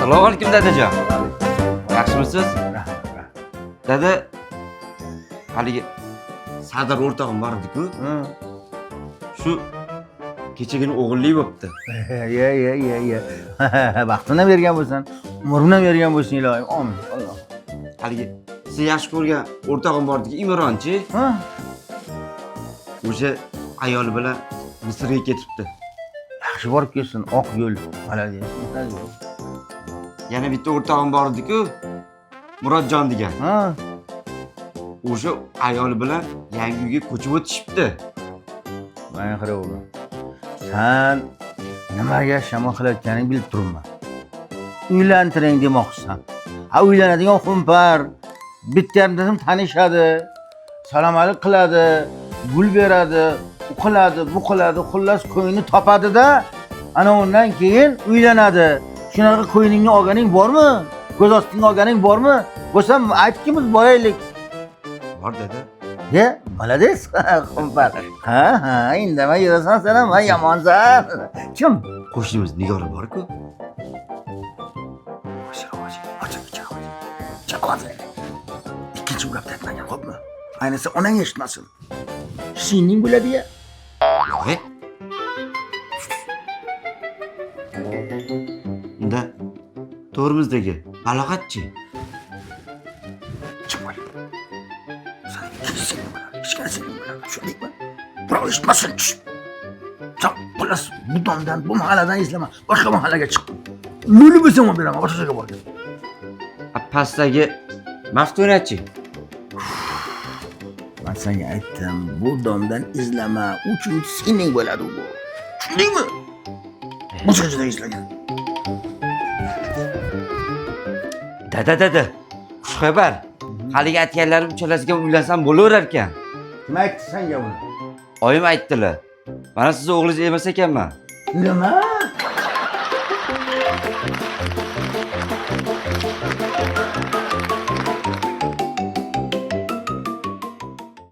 Assalomu alaykum dadajon. Yaxshimisiz? Dada, haligi Sadar o'rtog'im bor edi-ku. Shu kechagina o'g'illik bo'pti. Ye. Vaqtini bergan bo'lsan, umrini bergan bo'lsin ilohim. Amin. Alloh. Haligi siz yaxshi ko'rgan o'rtog'im bor edi, Imronchi. O'sha ayoli bilan Misrga ketibdi. Yaxshi borib kelsin, oq yo'l. Malades. Yana bitta o'rtog'im bor edi-ku, Murodjon degan. O'sha ayoli bilan yangi uyga ko'chib o'tishibdi. Mana qara o'g'lim. Sen nimaga shama qilayotganingni bilib turibman. Uylantiring demoqchisan. Ha, uylanadigan xumpar bitta-bittadan tanishadi, salom alik qiladi, gul beradi, uqiladi, bu qiladi, xullas ko'ngni topadi-da, ana undan keyin uylanadi. Shunaqa ko'yningni olganing bormi? Ko'z ostingni olganing bormi? Bo'lsa aytki biz boraylik. Bor dada. Ye, malades, xumpar. Ha, indamay yurasan sen ham, yomonsan. Kim? Qo'shnimiz Nigora bor-ku. İkinci bu gapni aytmagan, xo'pmi? Ayniqsa onang eshitmasin. Sening bo'ladi-ya. Yo'q. Unda to'rimizdagi balog'atchi. Kim bo'l? Sen hech narsa bilmaysan. Shundaymi? Birov eshitmasin. Sen xullas bu domdan, bu mahalladan izlama. Boshqa mahallaga chiq. Luli bo'lsam ham beraman, boshqa joyga bor. Pastdagi Maftunachi. Men senga aytdim, bu domdan izlama. Uchun sening bo'ladi bu. Tushundingmi? Boshqa joyda izlagan. Dada. Xushxabar. Haligi aytganlarim uchalasiga uylansam bo'laverar ekan. Kim aytdi senga buni? Oyim aytdilar. Mana siz o'g'lingiz emas ekanman. Nima?